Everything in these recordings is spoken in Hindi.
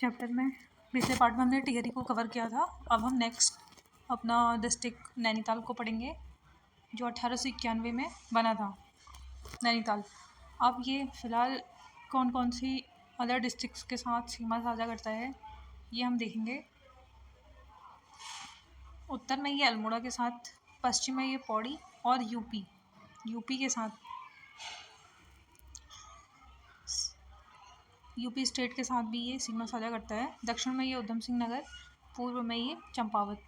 चैप्टर में पिछले पार्ट में हमने टिहरी को कवर किया था। अब हम नेक्स्ट अपना डिस्ट्रिक्ट नैनीताल को पढ़ेंगे, जो 1891 में बना था नैनीताल। अब ये फ़िलहाल कौन कौन सी अदर डिस्ट्रिक्ट्स के साथ सीमा साझा करता है ये हम देखेंगे। उत्तर में ये अल्मोड़ा के साथ, पश्चिम में ये पौड़ी और यूपी के साथ, यूपी स्टेट के साथ भी ये सीमा साझा करता है। दक्षिण में ये उधम सिंह नगर, पूर्व में ये चंपावत।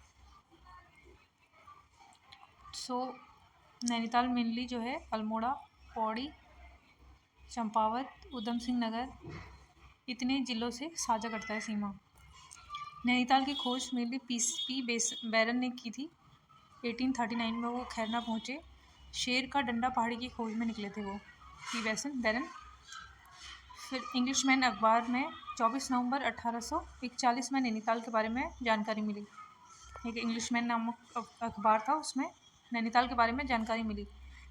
नैनीताल मेनली जो है अल्मोड़ा, पौड़ी, चंपावत, उधम सिंह नगर इतने ज़िलों से साझा करता है सीमा। नैनीताल की खोज मेनली पी बैरन ने की थी। 1839 में वो खैरना पहुँचे। शेर का डंडा पहाड़ी की खोज में निकले थे वो, पी बैरन। फिर इंग्लिशमैन अखबार में 24 नवंबर 1841 में नैनीताल के बारे में जानकारी मिली। एक इंग्लिशमैन नामक अखबार था, उसमें नैनीताल के बारे में जानकारी मिली।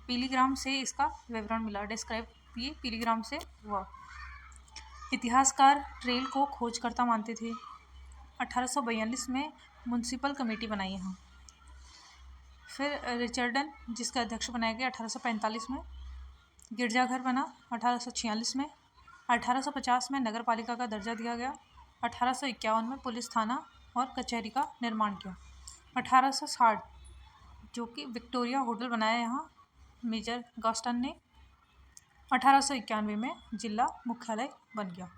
पीलीग्राम से इसका विवरण मिला, डिस्क्राइब ये पीलीग्राम से हुआ। इतिहासकार ट्रेल को खोजकर्ता मानते थे। 1842 में म्युनिसिपल कमेटी बनाई यहाँ। फिर रिचर्डन जिसका अध्यक्ष बनाया गया 1845 में। गिरजाघर बना 1846 में। 1850 में नगर पालिका का दर्जा दिया गया। 1851 में पुलिस थाना और कचहरी का निर्माण किया। 1860 जो कि विक्टोरिया होटल बनाया यहाँ मेजर गॉस्टन ने। 1891 में जिला मुख्यालय बन गया।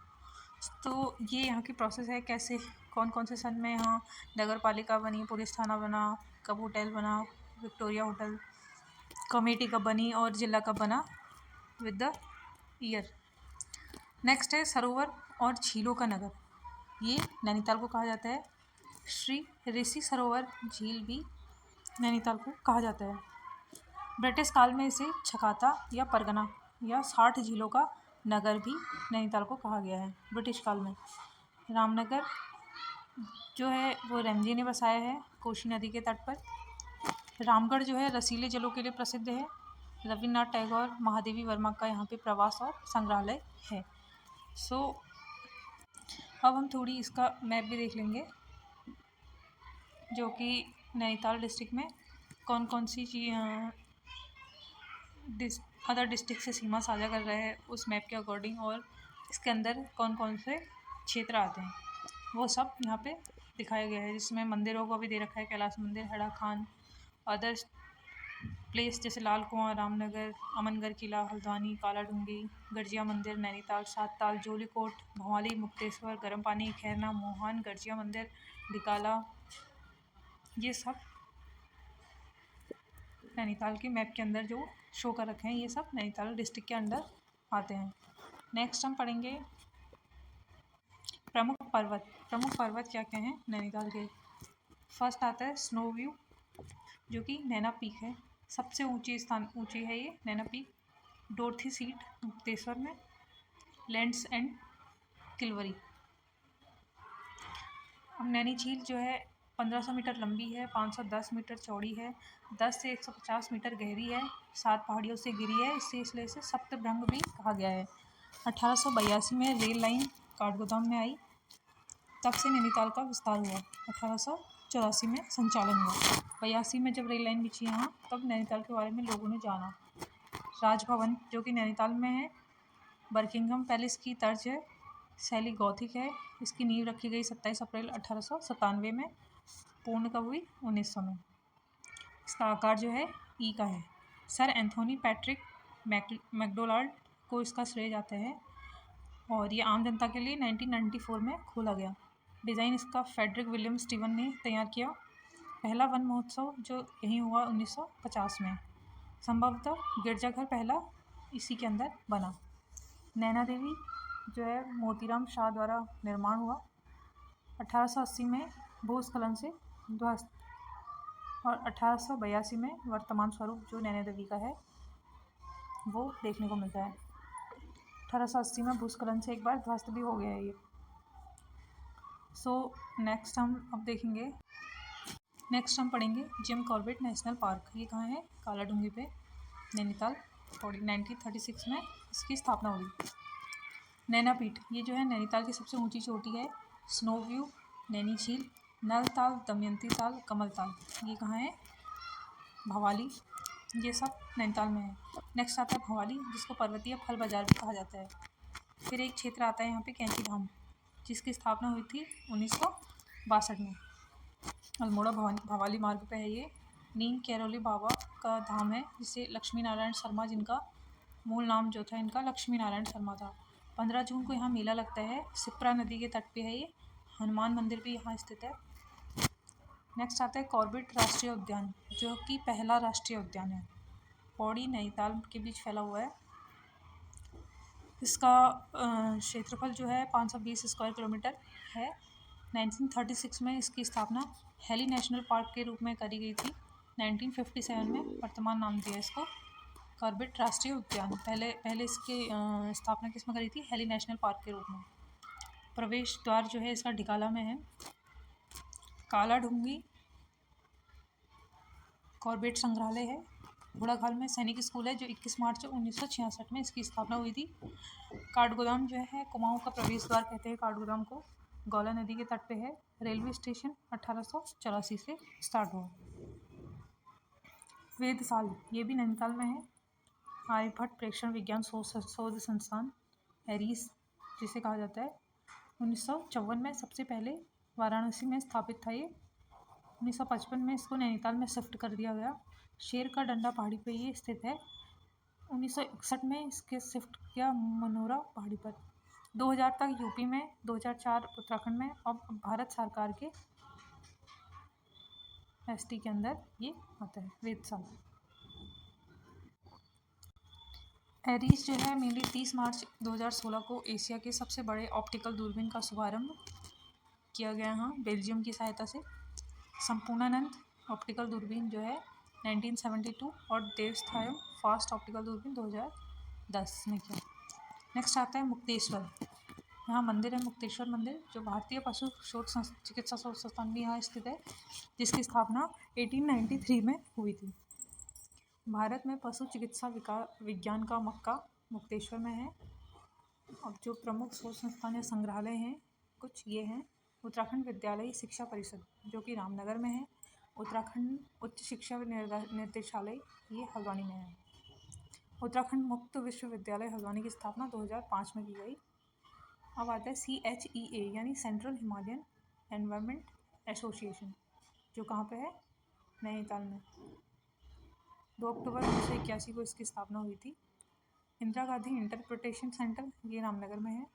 तो ये यहाँ की प्रोसेस है, कैसे कौन कौन से सन में यहाँ नगर पालिका बनी, पुलिस थाना बना, कब होटल बना, विक्टोरिया होटल, कमेटी कब बनी और जिला कब बना विद द ईयर। नेक्स्ट है सरोवर और झीलों का नगर। ये नैनीताल को कहा जाता है। श्री ऋषि सरोवर झील भी नैनीताल को कहा जाता है। ब्रिटिश काल में इसे छकाता या परगना या 60 झीलों का नगर भी नैनीताल को कहा गया है ब्रिटिश काल में। रामनगर जो है वो रेमजी ने बसाया है कोशी नदी के तट पर। रामगढ़ जो है रसीले जलों के लिए प्रसिद्ध है। रविन्द्रनाथ टैगोर, महादेवी वर्मा का यहाँ पे प्रवास और संग्रहालय है। अब हम थोड़ी इसका मैप भी देख लेंगे, जो कि नैनीताल डिस्ट्रिक्ट में कौन कौन सी अदर डिस्ट्रिक्ट से सीमा साझा कर रहे हैं उस मैप के अकॉर्डिंग, और इसके अंदर कौन कौन से क्षेत्र आते हैं वो सब यहाँ पे दिखाया गया है। जिसमें मंदिरों को भी दे रखा है, कैलाश मंदिर, हेड़ा खान, अदर प्लेस जैसे लाल कुआं, रामनगर, अमनगढ़ किला, हल्द्वानी, काला डूंगी, गर्जिया मंदिर, नैनीताल, सातताल, जोलीकोट, भवाली, मुक्तेश्वर, गर्म पानी, खैरना, मोहन, गर्जिया मंदिर, डिकाला, ये सब नैनीताल के मैप के अंदर जो शो कर रखे हैं ये सब नैनीताल डिस्ट्रिक्ट के अंदर आते हैं। नेक्स्ट हम पढ़ेंगे प्रमुख पर्वत क्या क्या हैं नैनीताल के। फर्स्ट आता है स्नो व्यू, जो कि नैना पीक है। सबसे ऊंची है ये Naina peak. Dorothy seat Mukteshwar में। Lands end Kilbury. अब नैनी झील जो है 1500 मीटर लंबी है, 510 मीटर चौड़ी है, 10 से 150 मीटर गहरी है, 7 पहाड़ियों से घिरी है, इसलिए इसे सप्तभृंग भी कहा गया है। 1882 में रेल लाइन काठगोदाम में आई, तब से नैनीताल का विस्तार हुआ। 1884 में संचालन हुआ। 82 में जब रेल लाइन बिछी यहाँ, तब नैनीताल के बारे में लोगों ने जाना। राजभवन जो कि नैनीताल में है, बर्किंघम पैलेस की तर्ज है, शैली गौथिक है। इसकी नींव रखी गई 27 अप्रैल 1897 में, पूर्ण कब हुई 1900 में। इसका आकार जो है ई का है। सर एंथोनी पैट्रिक मैकडोनाल्ड को इसका श्रेय जाता है, और ये आम जनता के लिए 1994 में खोला गया। डिज़ाइन इसका फ्रेडरिक विलियम स्टीवन ने तैयार किया। पहला वन महोत्सव जो यहीं हुआ 1950 में। संभवतः गिरजाघर पहला इसी के अंदर बना। नैना देवी जो है मोतीराम शाह द्वारा निर्माण हुआ। 1880 में भूस्खलन से ध्वस्त, और 1882 में वर्तमान स्वरूप जो नैना देवी का है वो देखने को मिलता है। 1880 में भूस्खलन से एक बार ध्वस्त भी हो गया है ये। नेक्स्ट हम पढ़ेंगे जिम कॉर्बेट नेशनल पार्क। ये कहाँ है? काला डूंगी पे, नैनीताल। 1936 में इसकी स्थापना हुई। नैनापीठ ये जो है नैनीताल की सबसे ऊंची चोटी है। स्नो व्यू, नैनी झील, नल ताल, दमयंती ताल, कमल ताल, ये कहाँ है? भवाली। ये सब नैनीताल में है। नेक्स्ट आता है भवाली, जिसको पर्वतीय फल बाजार भी कहा जाता है। फिर एक क्षेत्र आता है यहाँ पे कैंची धाम, जिसकी स्थापना हुई थी 1962 में। अल्मोड़ा भवाली मार्ग पे है ये। नीम कैरोली बाबा का धाम है, जिसे लक्ष्मी नारायण शर्मा, जिनका मूल नाम जो था इनका लक्ष्मी नारायण शर्मा था। 15 जून को यहाँ मेला लगता है। सिप्रा नदी के तट पे है ये। हनुमान मंदिर भी यहाँ स्थित है। नेक्स्ट आता है कॉर्बेट राष्ट्रीय उद्यान, जो कि पहला राष्ट्रीय उद्यान है। पौड़ी नैनीताल के बीच फैला हुआ है। इसका क्षेत्रफल जो है 520 स्क्वायर किलोमीटर है। 1936 में इसकी स्थापना हेली नेशनल पार्क के रूप में करी गई थी। 1957 में वर्तमान नाम दिया इसको कॉर्बेट राष्ट्रीय उद्यान। पहले इसकी स्थापना किसमें करी थी? हेली नेशनल पार्क के रूप में। प्रवेश द्वार जो है इसका ढिकाला में है। काला ढूंगी कॉर्बेट संग्रहालय है। घोड़ाखाल में सैनिक स्कूल है, जो 21 मार्च 1966 में इसकी स्थापना हुई थी। काठगोदाम जो है कुमाऊं का प्रवेश द्वार कहते हैं काठगोदाम को। गौला नदी के तट पे है। रेलवे स्टेशन 1884 से स्टार्ट हुआ। वेधशाल, ये भी नैनीताल में है। आर्यभट्ट प्रेक्षण विज्ञान शोध संस्थान एरीज जिसे कहा जाता है, 1954 में सबसे पहले वाराणसी में स्थापित था ये। 1955 में इसको नैनीताल में शिफ्ट कर दिया गया। शेर का डंडा पहाड़ी पे ये स्थित है। 1961 में इसके शिफ्ट किया मनोरा पहाड़ी पर। 2000 तक यूपी में, 2004 उत्तराखंड में, अब भारत सरकार के एसटी के अंदर ये आता है वेधशाल। एरीज जो है मेनली 30 मार्च 2016 को एशिया के सबसे बड़े ऑप्टिकल दूरबीन का शुभारंभ किया गया यहाँ बेल्जियम की सहायता से। संपूर्णानंद ऑप्टिकल दूरबीन जो है 1972 और देवस्थायम फास्ट ऑप्टिकल दूरबीन 2010 में किया। नेक्स्ट आता है मुक्तेश्वर। यहाँ मंदिर है मुक्तेश्वर मंदिर, जो भारतीय पशु शोध चिकित्सा शोध संस्थान भी यहाँ स्थित है, जिसकी स्थापना 1893 में हुई थी। भारत में पशु चिकित्सा विज्ञान का मक्का मुक्तेश्वर में है। अब जो प्रमुख शोध संस्थान या संग्रहालय हैं कुछ ये हैं। उत्तराखंड विद्यालय शिक्षा परिषद, जो कि रामनगर में है। उत्तराखंड उच्च शिक्षा निर्देशालय, ये हल्द्वानी में है। उत्तराखंड मुक्त विश्वविद्यालय हल्द्वानी की स्थापना 2005 में की गई। अब आता है CHEA यानी सेंट्रल हिमालयन एनवायरनमेंट एसोसिएशन, जो कहाँ पे है? नैनीताल में। 2 अक्टूबर 1981 को इसकी स्थापना हुई थी। इंदिरा गांधी इंटरप्रिटेशन सेंटर, ये रामनगर में है।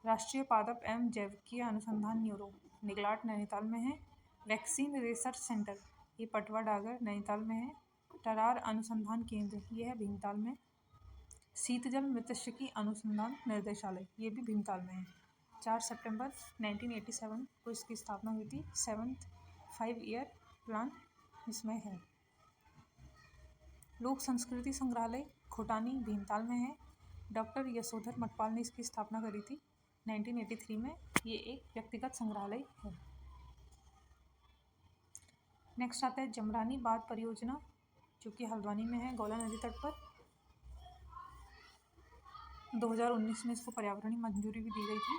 राष्ट्रीय पादप एवं जैविकीय अनुसंधान न्यूरो, निगलाट नैनीताल में है। वैक्सीन रिसर्च सेंटर, ये पटवा डागर नैनीताल में है। टरार अनुसंधान केंद्र, ये है भीमताल में। शीतजल मृत्तिकी अनुसंधान निर्देशालय, ये भी भीमताल में है। 4 सितंबर 1987 को इसकी स्थापना हुई थी। 7th 5 ईयर प्लान इसमें है। लोक संस्कृति संग्रहालय खोटानी भीमताल में है। डॉक्टर यशोधर मटपाल ने इसकी स्थापना करी थी 1983 में। ये एक व्यक्तिगत संग्रहालय है। नेक्स्ट आता है जमरानी बांध परियोजना, जो कि हल्द्वानी में है गौला नदी तट पर। 2019 में इसको पर्यावरणीय मंजूरी भी दी गई थी।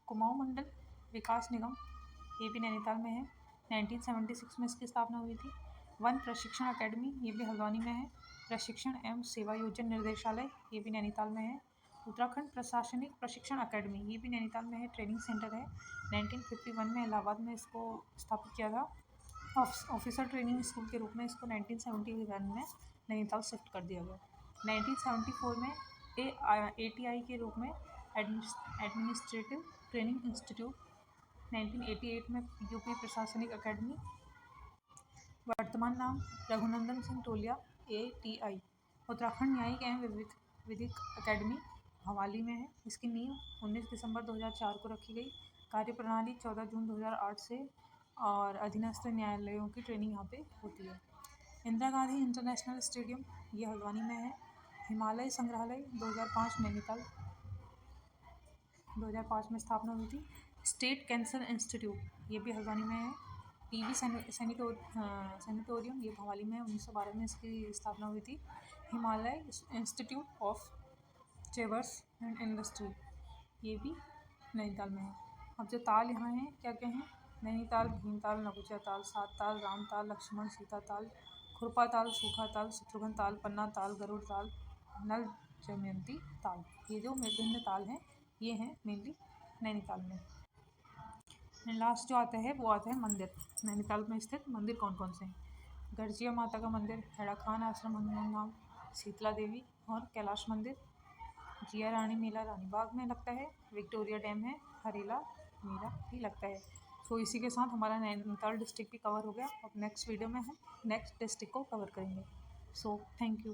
कुमाऊं मंडल विकास निगम, ये भी नैनीताल में है। 1976 में इसकी स्थापना हुई थी। वन प्रशिक्षण अकेडमी, ये भी हल्द्वानी में है। प्रशिक्षण एवं सेवा योजन निर्देशालय, ये भी नैनीताल में है। उत्तराखंड प्रशासनिक प्रशिक्षण अकेडमी, ये भी नैनीताल में है, ट्रेनिंग सेंटर है। 1951 में इलाहाबाद में इसको स्थापित किया था। ऑफिसर ट्रेनिंग स्कूल के रूप में इसको 1971 में नैनीताल शिफ्ट कर दिया गया। 1974 में ATI के रूप में एडमिनिस्ट्रेटिव ट्रेनिंग इंस्टीट्यूट। 1988 में यूपी प्रशासनिक अकेडमी, वर्तमान नाम रघुनंदन सिंह टोलिया ATI। उत्तराखंड न्यायिक एवं विधिक अकेडमी भवाली में है। इसकी नींव 19 दिसंबर 2004 को रखी गई। कार्यप्रणाली 14 जून 2008 से, और अधीनस्थ न्यायालयों की ट्रेनिंग यहाँ पे होती है। इंदिरा गांधी इंटरनेशनल स्टेडियम, ये हल्द्वानी में है। हिमालय संग्रहालय 2005 नैनीताल, 2005 में स्थापना हुई थी। स्टेट कैंसर इंस्टीट्यूट, ये भी हल्द्वानी में है। PV सैनिटोरियम, ये भवाली में है। 1912 में इसकी स्थापना हुई थी। हिमालय इंस्टीट्यूट ऑफ चेवर्स एंड इंडस्ट्री, ये भी नैनीताल में है। अब जो ताल यहाँ हैं क्या क्या हैं, नैनीताल, भीमताल, नगुचा ताल, सात ताल, राम ताल, लक्ष्मण सीता ताल, खुरपा ताल, सूखा ताल, शत्रुघ्न ताल, पन्ना ताल, गरुड़ ताल, नल दमयंती ताल। ये जो विभिन्न ताल हैं ये हैं मेनली नैनीताल में। लास्ट जो आता है वो आता है मंदिर। नैनीताल में स्थित मंदिर कौन कौन से हैं, गर्जिया माता का मंदिर, हेड़ा खान आश्रम हनुमान धाम, शीतला देवी और कैलाश मंदिर। जिया रानी मेला रानी बाग में लगता है, विक्टोरिया डैम है, हरेला मेला भी लगता है। सो इसी के साथ हमारा नैनीताल डिस्ट्रिक्ट भी कवर हो गया। अब नेक्स्ट वीडियो में हम नेक्स्ट डिस्ट्रिक्ट को कवर करेंगे। So thank you.